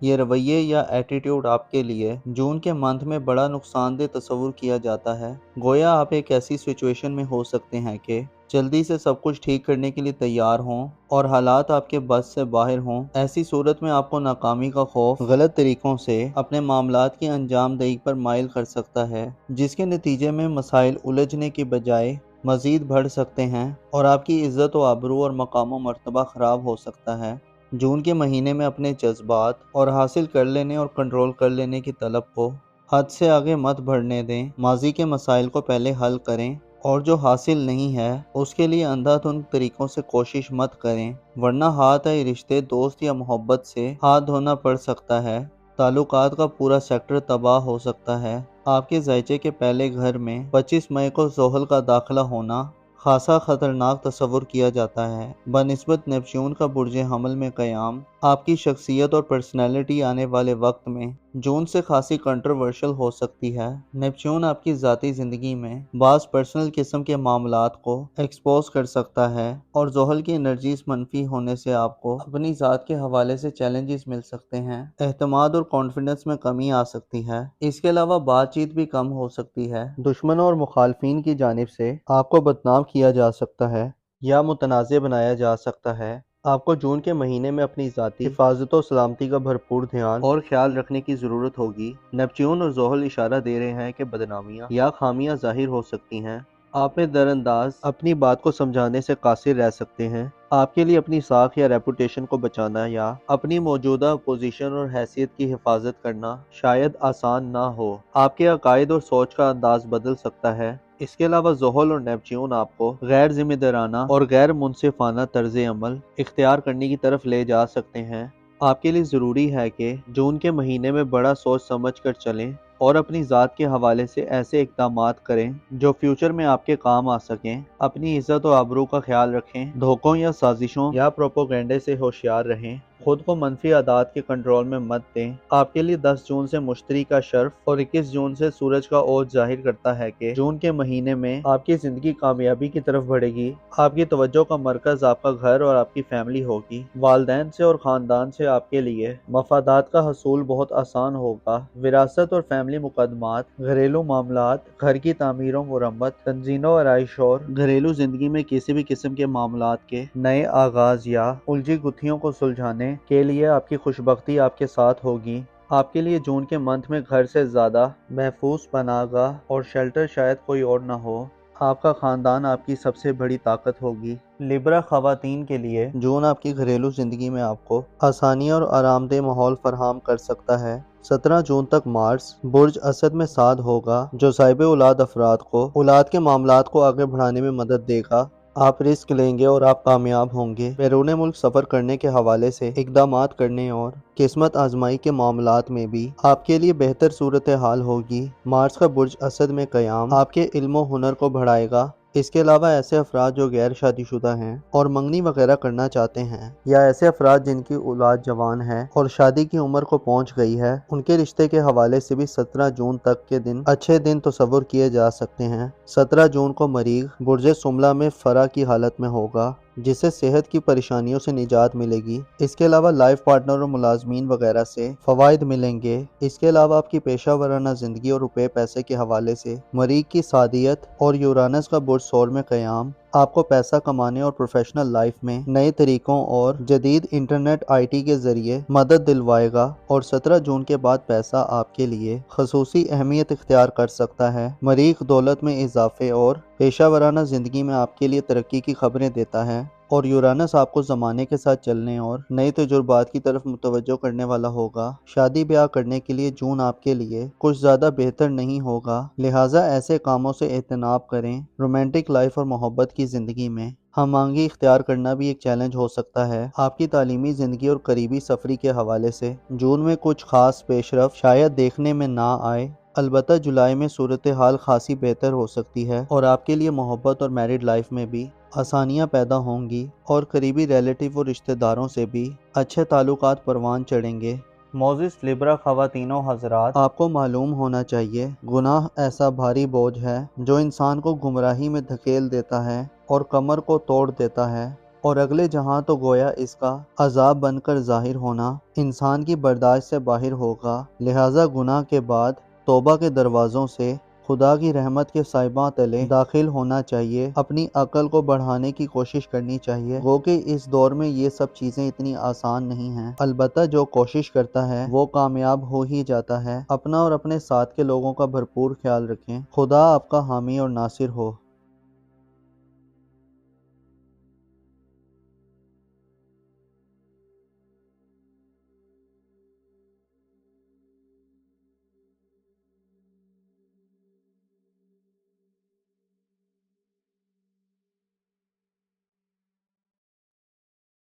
یہ رویے یا ایٹیٹیوڈ آپ کے لیے جون کے منتھ میں بڑا نقصان دہ تصور کیا جاتا ہے۔ گویا آپ ایک ایسی سچویشن میں ہو سکتے ہیں کہ جلدی سے سب کچھ ٹھیک کرنے کے لیے تیار ہوں اور حالات آپ کے بس سے باہر ہوں۔ ایسی صورت میں آپ کو ناکامی کا خوف غلط طریقوں سے اپنے معاملات کی انجام دہی پر مائل کر سکتا ہے، جس کے نتیجے میں مسائل الجھنے کی بجائے مزید بڑھ سکتے ہیں اور آپ کی عزت و آبرو اور مقام و مرتبہ خراب ہو سکتا ہے۔ جون کے مہینے میں اپنے جذبات اور حاصل کر لینے اور کنٹرول کر لینے کی طلب کو حد سے آگے مت بڑھنے دیں۔ ماضی کے مسائل کو پہلے حل کریں اور جو حاصل نہیں ہے اس کے لیے اندھا دھند طریقوں سے کوشش مت کریں، ورنہ ہاتھ آئے رشتے، دوست یا محبت سے ہاتھ دھونا پڑ سکتا ہے۔ تعلقات کا پورا سیکٹر تباہ ہو سکتا ہے۔ آپ کے ذائچے کے پہلے گھر میں 25 مئی کو زحل کا داخلہ ہونا خاصا خطرناک تصور کیا جاتا ہے۔ بنسبت نیپچون کا برج حمل میں قیام، آپ کی شخصیت اور پرسنالٹی آنے والے وقت میں جون سے خاصی کنٹروورشل ہو سکتی ہے۔ نیپچون آپ کی ذاتی زندگی میں بعض پرسنل قسم کے معاملات کو ایکسپوز کر سکتا ہے اور زحل کی انرجیز منفی ہونے سے آپ کو اپنی ذات کے حوالے سے چیلنجز مل سکتے ہیں۔ اعتماد اور کانفیڈنس میں کمی آ سکتی ہے۔ اس کے علاوہ بات چیت بھی کم ہو سکتی ہے۔ دشمنوں اور مخالفین کی جانب سے آپ کو بدنام کیا جا سکتا ہے یا متنازع بنایا جا سکتا ہے۔ آپ کو جون کے مہینے میں اپنی ذاتی حفاظت و سلامتی کا بھرپور دھیان اور خیال رکھنے کی ضرورت ہوگی۔ نیپچون اور زحل اشارہ دے رہے ہیں کہ بدنامیاں یا خامیاں ظاہر ہو سکتی ہیں۔ آپ میں در انداز اپنی بات کو سمجھانے سے قاصر رہ سکتے ہیں۔ آپ کے لیے اپنی ساکھ یا ریپوٹیشن کو بچانا یا اپنی موجودہ پوزیشن اور حیثیت کی حفاظت کرنا شاید آسان نہ ہو۔ آپ کے عقائد اور سوچ کا انداز بدل سکتا ہے۔ اس کے علاوہ زحل اور نیپچون آپ کو غیر ذمہ دارانہ اور غیر منصفانہ طرز عمل اختیار کرنے کی طرف لے جا سکتے ہیں۔ آپ کے لیے ضروری ہے کہ جون کے مہینے میں بڑا سوچ سمجھ کر چلیں اور اپنی ذات کے حوالے سے ایسے اقدامات کریں جو فیوچر میں آپ کے کام آ سکیں۔ اپنی عزت و آبرو کا خیال رکھیں، دھوکوں یا سازشوں یا پروپیگنڈے سے ہوشیار رہیں، خود کو منفی عادات کے کنٹرول میں مت دیں۔ آپ کے لیے 10 جون سے مشتری کا شرف اور 21 جون سے سورج کا اوج ظاہر کرتا ہے کہ جون کے مہینے میں آپ کی زندگی کامیابی کی طرف بڑھے گی۔ آپ کی توجہ کا مرکز آپ کا گھر اور آپ کی فیملی ہوگی۔ والدین سے اور خاندان سے آپ کے لیے مفادات کا حصول بہت آسان ہوگا۔ وراثت اور فیملی مقدمات، گھریلو معاملات، گھر کی تعمیر و مرمت، تنظیم و آرائش اور گھریلو زندگی میں کسی بھی قسم کے معاملات کے نئے آغاز یا الجھی گتھیوں کو سلجھانے کے لیے آپ کی خوشبختی آپ کے ساتھ ہوگی۔ آپ کے لیے جون کے منتھ میں گھر سے زیادہ محفوظ پناہ گاہ اور شیلٹر شاید کوئی اور نہ ہو۔ آپ کا خاندان آپ کی سب سے بڑی طاقت ہوگی۔ لیبرا خواتین کے لیے جون آپ کی گھریلو زندگی میں آپ کو آسانی اور آرام دہ ماحول فراہم کر سکتا ہے۔ 17 جون تک مارس برج اسد میں سعد ہوگا، جو صاحب اولاد افراد کو اولاد کے معاملات کو آگے بڑھانے میں مدد دے گا۔ آپ رسک لیں گے اور آپ کامیاب ہوں گے۔ بیرون ملک سفر کرنے کے حوالے سے اقدامات کرنے اور قسمت آزمائی کے معاملات میں بھی آپ کے لیے بہتر صورتحال ہوگی۔ مارس کا برج اسد میں قیام آپ کے علم و ہنر کو بڑھائے گا۔ اس کے علاوہ ایسے افراد جو غیر شادی شدہ ہیں اور منگنی وغیرہ کرنا چاہتے ہیں، یا ایسے افراد جن کی اولاد جوان ہے اور شادی کی عمر کو پہنچ گئی ہے، ان کے رشتے کے حوالے سے بھی 17 جون تک کے دن اچھے دن تصور کیے جا سکتے ہیں۔ 17 جون کو مریخ برج سملہ میں فرا کی حالت میں ہوگا، جس سے صحت کی پریشانیوں سے نجات ملے گی۔ اس کے علاوہ لائف پارٹنر اور ملازمین وغیرہ سے فوائد ملیں گے۔ اس کے علاوہ آپ کی پیشہ ورانہ زندگی اور روپے پیسے کے حوالے سے مریخ کی سعادیت اور یورانس کا برج ثور میں قیام آپ کو پیسہ کمانے اور پروفیشنل لائف میں نئے طریقوں اور جدید انٹرنیٹ آئی ٹی کے ذریعے مدد دلوائے گا، اور 17 جون کے بعد پیسہ آپ کے لیے خصوصی اہمیت اختیار کر سکتا ہے۔ مریخ دولت میں اضافے اور پیشہ ورانہ زندگی میں آپ کے لیے ترقی کی خبریں دیتا ہے، اور یورانس آپ کو زمانے کے ساتھ چلنے اور نئے تجربات کی طرف متوجہ کرنے والا ہوگا۔ شادی بیاہ کرنے کے لیے جون آپ کے لیے کچھ زیادہ بہتر نہیں ہوگا، لہٰذا ایسے کاموں سے اجتناب کریں۔ رومانٹک لائف اور محبت کی زندگی میں ہم آہنگی اختیار کرنا بھی ایک چیلنج ہو سکتا ہے۔ آپ کی تعلیمی زندگی اور قریبی سفری کے حوالے سے جون میں کچھ خاص پیش رفت شاید دیکھنے میں نہ آئے، البتہ جولائی میں صورتحال خاصی بہتر ہو سکتی ہے اور آپ کے لیے محبت اور میرڈ لائف میں بھی آسانیاں پیدا ہوں گی، اور قریبی ریلیٹیو اور رشتہ داروں سے بھی اچھے تعلقات پروان چڑھیں گے۔ موزس لیبرا خواتین و حضرات، آپ کو معلوم ہونا چاہیے گناہ ایسا بھاری بوجھ ہے جو انسان کو گمراہی میں دھکیل دیتا ہے اور کمر کو توڑ دیتا ہے۔ اور اگلے جہاں تو گویا اس کا عذاب بن کر ظاہر ہونا انسان کی برداشت سے باہر ہوگا۔ لہٰذا گناہ کے بعد توبہ کے دروازوں سے خدا کی رحمت کے سائباں تلے داخل ہونا چاہیے، اپنی عقل کو بڑھانے کی کوشش کرنی چاہیے۔ گو کہ اس دور میں یہ سب چیزیں اتنی آسان نہیں ہیں، البتہ جو کوشش کرتا ہے وہ کامیاب ہو ہی جاتا ہے۔ اپنا اور اپنے ساتھ کے لوگوں کا بھرپور خیال رکھیں۔ خدا آپ کا حامی اور ناصر ہو۔